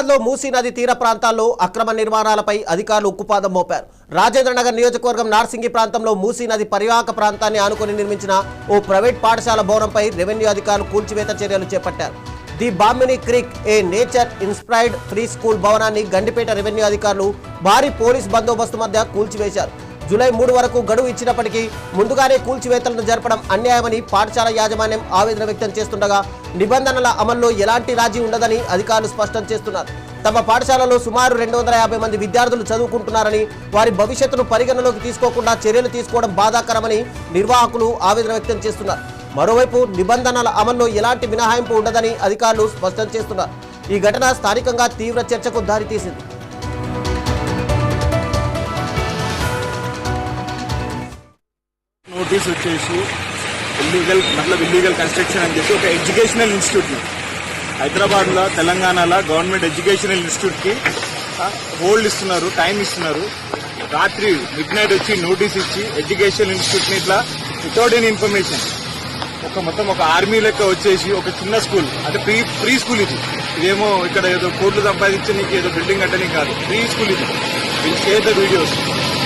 లో మూసీ నది తీర ప్రాంతాల్లో అక్రమ నిర్మాణాలపై అధికారులు ఉక్కుపాదం మోపారు. రాజేంద్రనగర్ నియోజకవర్గం నార్సింగి ప్రాంతంలో మూసీ నది పరివాహక ప్రాంతాన్ని ఆనుకొని నిర్మించిన ఓ ప్రైవేట్ పాఠశాల భవనంపై రెవెన్యూ అధికారులు కూల్చివేత చర్యలు చేపట్టారు. ది బామ్మిని creek a nature inspired free school భవనాన్ని గండిపేట రెవెన్యూ అధికారులు భారీ పోలీస్ బందోబస్తు మధ్య కూల్చివేశారు. జూలై 3 వరకు గడువు ఇచ్చినప్పటికీ ముందుగానే కూల్చివేతలను జరపడం అన్యాయమని పాఠశాల యాజమాన్యం ఆవేదన వ్యక్తం చేస్తుండగా నిబంధనల అమల్లో ఎలాంటి రాజీ ఉండదని అధికారులు స్పష్టం చేస్తున్నారు. తమ పాఠశాలలో సుమారు 250 మంది విద్యార్థులు చదువుకుంటున్నారని, వారి భవిష్యత్తును పరిగణలోకి తీసుకోకుండా చర్యలు తీసుకోవడం బాధాకరమని నిర్వాహకులు ఆవేదన వ్యక్తం చేస్తున్నారు. మరోవైపు నిబంధనల అమల్లో ఎలాంటి మినహాయింపు ఉండదని అధికారులు స్పష్టం చేస్తున్నారు. ఈ ఘటన స్థానికంగా తీవ్ర చర్చకు దారితీసింది. నోటీస్ వచ్చేసి ఇల్లీగల్ కన్స్ట్రక్షన్ అని చెప్పి ఒక ఎడ్యుకేషనల్ ఇన్స్టిట్యూట్ని హైదరాబాద్లో తెలంగాణలో గవర్నమెంట్ ఎడ్యుకేషనల్ ఇన్స్టిట్యూట్కి హోల్డ్ ఇస్తున్నారు, టైం ఇస్తున్నారు. రాత్రి మిడ్ నైట్ వచ్చి నోటీస్ ఇచ్చి ఎడ్యుకేషనల్ ఇన్స్టిట్యూట్ని ఇట్లా వితౌట్ ఎనీ ఇన్ఫర్మేషన్ మొత్తం ఒక ఆర్మీ లెక్క వచ్చేసి ఒక చిన్న స్కూల్ అంటే ప్రీ స్కూల్ ఇదేమో ఇక్కడ ఏదో కోట్లు సంపాదించడానికి ఏదో బిల్డింగ్ కట్టని కాదు, ప్రీ స్కూల్ ఇది. విల్ షేర్ ద వీడియోస్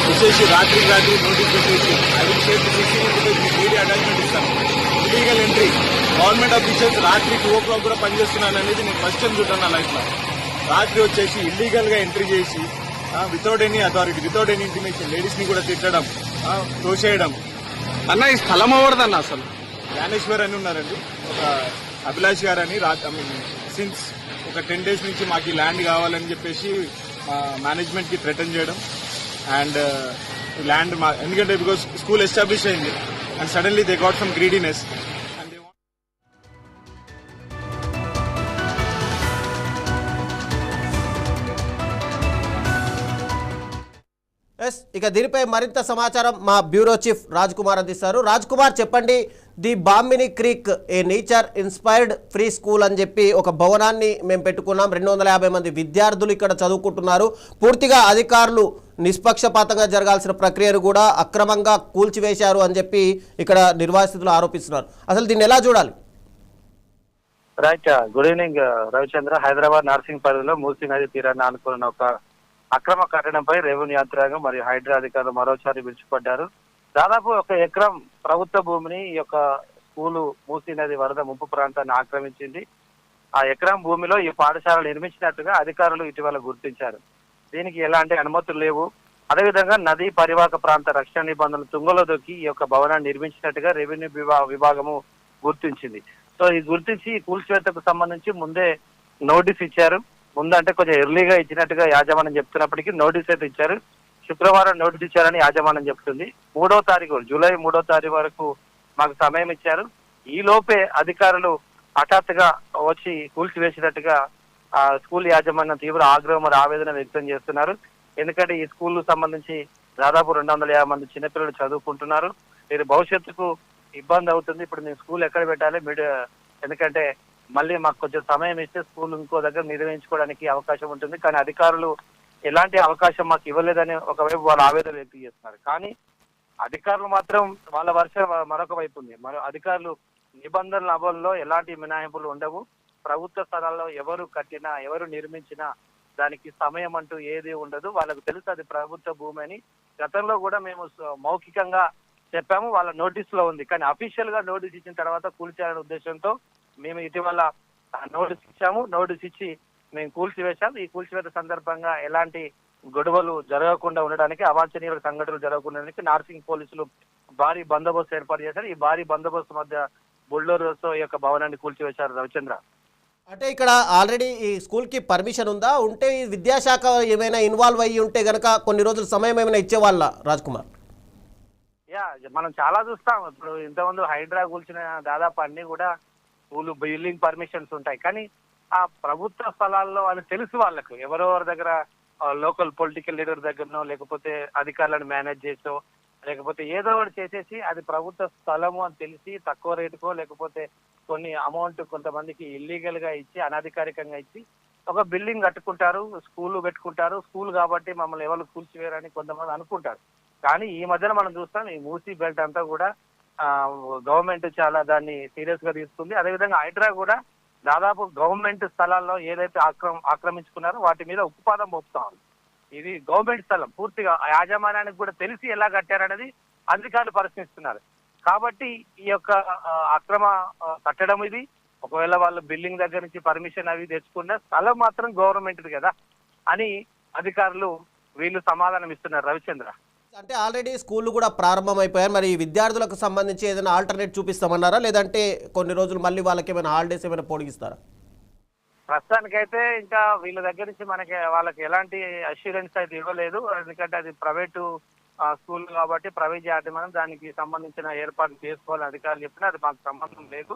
వచ్చేసి రాత్రి నోటీస్ వచ్చేసి I will share the media attachment ఇస్తాను. ఇల్లీగల్ ఎంట్రీ, గవర్నమెంట్ ఆఫీసర్స్ రాత్రి 2 o'clock కూడా పనిచేస్తున్నాను అనేది నేను ఫస్ట్ టైం చూద్దాను నా లైఫ్ లో. రాత్రి వచ్చేసి ఇల్లీగల్ గా ఎంట్రీ చేసి without any authority, without any intimation ladies ని కూడా తిట్టడం, తోసేయడం. అన్న ఈ స్థలం ఎవరిదన్న అసలు? జ్ఞానేశ్వర్ అని ఉన్నారండి, ఒక అభిలాష్ గారు అని సిన్స్ ఒక 10 days నుంచి మాకు ఈ ల్యాండ్ కావాలని చెప్పేసి మేనేజ్మెంట్ కి థ్రెటన్ చేయడం. అండ్ ల్యాండ్ ఎందుకంటే బికాస్ స్కూల్ ఎస్టాబ్లిష్ అయింది and suddenly they got some greediness. ఇక దీనిపై మరింత సమాచారం మా బ్యూరో చీఫ్ రాజ్ కుమార్ అందిస్తారు. రాజ్ కుమార్, చెప్పండి. ది బామ్మిని creek a nature inspired free school అని చెప్పి ఒక భవనాన్ని మేము పెట్టుకున్నాం. 250 మంది విద్యార్థులు ఇక్కడ చదువుకుంటున్నారు. పూర్తిగా అధికారులు నిష్పక్షపాతంగా జరగాల్సిన ప్రక్రియను కూడా అక్రమంగా కూల్చివేశారు అని చెప్పి ఇక్కడ నిర్వాసితులు ఆరోపిస్తున్నారు. అసలు దీన్ని ఎలా చూడాలి? Right, good evening Ravichandra. Hyderabad Narsingi పరిధిలో మూసీ నది తీరాన్ని ఆనుకున్న ఒక అక్రమ కట్టడంపై రెవెన్యూ యంత్రాంగం మరియు హైడ్రా అధికారులు మరోసారి విడిచిపడ్డారు. దాదాపు 1 ఎకరం ప్రభుత్వ భూమిని ఈ యొక్క స్కూలు మూసీ నది వరద ముంపు ప్రాంతాన్ని ఆక్రమించింది. ఆ ఎకరం భూమిలో ఈ పాఠశాల నిర్మించినట్టుగా అధికారులు ఇటీవల గుర్తించారు. దీనికి ఎలాంటి అనుమతులు లేవు. అదేవిధంగా నదీ పరివాహక ప్రాంత రక్షణ నిబంధనలు తుంగలో దొక్కి ఈ యొక్క భవనాన్ని నిర్మించినట్టుగా రెవెన్యూ విభాగము గుర్తించింది. సో ఈ గుర్తించి కూల్చివేతకు సంబంధించి ముందే నోటీస్ ఇచ్చారు. ముందంటే కొంచెం ఎర్లీగా ఇచ్చినట్టుగా యాజమాన్యం చెప్తున్నప్పటికీ నోటీస్ అయితే ఇచ్చారు. శుక్రవారం నోటీస్ ఇచ్చారని యాజమాన్యం చెప్తుంది. 3వ తారీఖు జూలై 3వ తారీఖు వరకు మాకు సమయం ఇచ్చారు. ఈ లోపే అధికారులు హఠాత్తుగా వచ్చి కూల్చివేసినట్టుగా ఆ స్కూల్ యాజమాన్యం తీవ్ర ఆగ్రహం మరియు ఆవేదన వ్యక్తం చేస్తున్నారు. ఎందుకంటే ఈ స్కూల్ సంబంధించి దాదాపు 250 మంది చిన్నపిల్లలు చదువుకుంటున్నారు. ఇది భవిష్యత్తుకు ఇబ్బంది అవుతుంది. ఇప్పుడు మేము స్కూల్ ఎక్కడ పెట్టాలి? ఎందుకంటే మళ్ళీ మాకు కొంచెం సమయం ఇస్తే స్కూల్ ఇంకో దగ్గర నిర్వహించుకోవడానికి అవకాశం ఉంటుంది. కానీ అధికారులు ఎలాంటి అవకాశం మాకు ఇవ్వలేదని ఒకవైపు వాళ్ళు ఆవేదన వ్యక్తం చేస్తున్నారు. కానీ అధికారులు మాత్రం వాళ్ళ వర్ష మరొక వైపు ఉంది. అధికారులు నిబంధనల అమలులో ఎలాంటి మినహాయింపులు ఉండవు. ప్రభుత్వ స్థలాల్లో ఎవరు కట్టినా ఎవరు నిర్మించినా దానికి సమయం అంటూ ఏది ఉండదు. వాళ్ళకు తెలుసు అది ప్రభుత్వ భూమి అని. గతంలో కూడా మేము మౌఖికంగా చెప్పాము, వాళ్ళ నోటీస్ లో ఉంది. కానీ అఫీషియల్ గా నోటీస్ ఇచ్చిన తర్వాత కూల్చేయాలనే ఉద్దేశంతో మేము ఇటీవల నోటీస్ ఇచ్చాము. నోటీస్ ఇచ్చి మేము కూల్చివేశాం. ఈ కూల్చివేత సందర్భంగా ఎలాంటి గొడవలు జరగకుండా ఉండడానికి, అవాంఛనీయ సంఘటనలు జరగకుండా నార్సింగ్ పోలీసులు భారీ బందోబస్తు ఏర్పాటు చేశారు. ఈ భారీ బందోబస్తు మధ్య బుల్డోజర్తో ఈ యొక్క భవనాన్ని కూల్చివేశారు. రవిచంద్ర, అంటే ఇక్కడ ఆల్రెడీ ఈ స్కూల్ కి పర్మిషన్ ఉందా? ఉంటే విద్యాశాఖ ఏమైనా ఇన్వాల్వ్ అయ్యి ఉంటే గనక కొన్ని రోజులు సమయం ఏమైనా ఇచ్చేవాళ్ళ రాజ్ కుమార్? మనం చాలా చూస్తాం. ఇప్పుడు ఇంతకుముందు హైడ్రా కూల్చిన దాదాపు అన్ని కూడా స్కూల్ బిల్డింగ్ పర్మిషన్స్ ఉంటాయి. కానీ ఆ ప్రభుత్వ స్థలాల్లో అని తెలుసు వాళ్ళకు, ఎవరెవరి దగ్గర లోకల్ పొలిటికల్ లీడర్ దగ్గరనో లేకపోతే అధికారులను మేనేజ్ చేసో లేకపోతే ఏదో ఒకటి చేసేసి అది ప్రభుత్వ స్థలము అని తెలిసి తక్కువ రేటుకో లేకపోతే కొన్ని అమౌంట్ కొంతమందికి ఇల్లీగల్ గా ఇచ్చి అనధికారికంగా ఇచ్చి ఒక బిల్డింగ్ కట్టుకుంటారు, స్కూల్ పెట్టుకుంటారు. స్కూల్ కాబట్టి మమ్మల్ని ఎవరు కూల్చివేరని కొంతమంది అనుకుంటారు. కానీ ఈ మధ్యన మనం చూస్తాం ఈ మూసీ బెల్ట్ అంతా కూడా గవర్నమెంట్ చాలా దాన్ని సీరియస్ గా తీసుకుంది. అదేవిధంగా హైడ్రా కూడా దాదాపు గవర్నమెంట్ స్థలాల్లో ఏదైతే ఆక్రమించుకున్నారో వాటి మీద ఉక్కుపాదం మోపుతా ఉంది. ఇది గవర్నమెంట్ స్థలం, పూర్తిగా యాజమాన్యానికి కూడా తెలిసి ఎలా కట్టారనేది అధికారులు పరిశీలిస్తున్నారు. కాబట్టి ఈ యొక్క అక్రమ కట్టడం ఇది, ఒకవేళ వాళ్ళు బిల్డింగ్ దగ్గర నుంచి పర్మిషన్ అవి తెచ్చుకున్న స్థలం మాత్రం గవర్నమెంట్ది కదా అని అధికారులు వీళ్ళు సమాధానం ఇస్తున్నారు. రవిచంద్ర, అంటే ఆల్రెడీ స్కూళ్ళు కూడా ప్రారంభమైపోయారు, మరి విద్యార్థులకు సంబంధించి ఏదైనా ఆల్టర్నేట్ చూపిస్తామన్నారా, లేదంటే కొన్ని రోజులు మళ్ళీ వాళ్ళకి ఏమైనా హాలిడేస్ ఏమైనా పొడిగిస్తారా? ప్రస్తుతానికైతే ఇంకా వీళ్ళ దగ్గర నుంచి వాళ్ళకి ఎలాంటి అష్యూరెన్స్ అయితే ఇవ్వలేదు. ఎందుకంటే అది ప్రైవేటు స్కూల్ కాబట్టి ప్రైవేట్ యాజమాన్యం దానికి సంబంధించిన ఏర్పాట్లు చేసుకోవాలని అధికారులు చెప్పినా అది మాకు సంబంధం లేదు.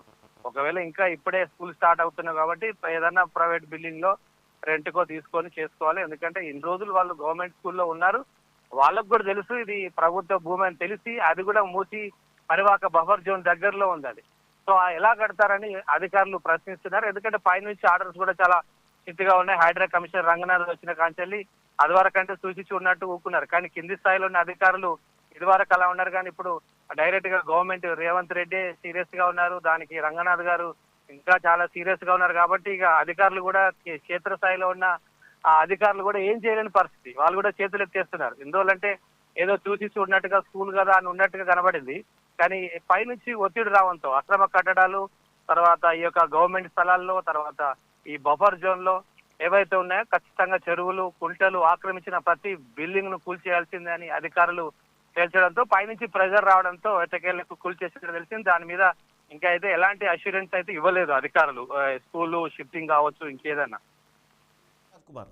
ఒకవేళ ఇంకా ఇప్పుడే స్కూల్ స్టార్ట్ అవుతున్నాయి కాబట్టి ఏదన్నా ప్రైవేట్ బిల్డింగ్ లో రెంట్కో తీసుకొని చేసుకోవాలి. ఎందుకంటే ఇన్ని రోజులు వాళ్ళు గవర్నమెంట్ స్కూల్లో ఉన్నారు, వాళ్ళకు కూడా తెలుసు ఇది ప్రభుత్వ భూమి అని తెలిసి అది కూడా మూసి పరివాహక బఫర్ జోన్ దగ్గరలో ఉంది అది. సో ఎలా కడతారని అధికారులు ప్రశ్నిస్తున్నారు. ఎందుకంటే పైనుంచి ఆర్డర్స్ కూడా చాలా చిట్టుగా ఉన్నాయి. హైడ్రా కమిషనర్ రంగనాథ్ వచ్చిన కాంచెల్లి అది వరకంటే సూచించి ఉన్నట్టు ఊకున్నారు. కానీ కింది స్థాయిలో ఉన్న అధికారులు ఇది వరకు అలా ఉన్నారు. కానీ ఇప్పుడు డైరెక్ట్ గా గవర్నమెంట్ రేవంత్ రెడ్డి సీరియస్ గా ఉన్నారు, దానికి రంగనాథ్ గారు ఇంకా చాలా సీరియస్ గా ఉన్నారు. కాబట్టి ఇక అధికారులు కూడా క్షేత్రస్థాయిలో ఉన్న అధికారులు కూడా ఏం చేయలేని పరిస్థితి, వాళ్ళు కూడా చేతులు ఎత్తేస్తున్నారు. ఎందువల్లంటే ఏదో చూసి ఉన్నట్టుగా స్కూల్ కదా అని ఉన్నట్టుగా కనబడింది. కానీ పైనుంచి ఒత్తిడి రావడంతో అక్రమ కట్టడాలు, తర్వాత ఈ యొక్క గవర్నమెంట్ స్థలాల్లో, తర్వాత ఈ బఫర్ జోన్ లో ఏవైతే ఉన్నాయో ఖచ్చితంగా చెరువులు, కుంటలు ఆక్రమించిన ప్రతి బిల్డింగ్ ను కూల్చేయాల్సిందే అని అధికారులు తేల్చడంతో పైనుంచి ప్రెజర్ రావడంతో ఎట్టకేళ్లకు కూల్చేసినట్టు తెలిసింది. దాని మీద ఇంకా అయితే ఎలాంటి అష్యూరెన్స్ అయితే ఇవ్వలేదు అధికారులు, స్కూలు షిఫ్టింగ్ కావచ్చు ఇంకేదన్నా. కుమార్.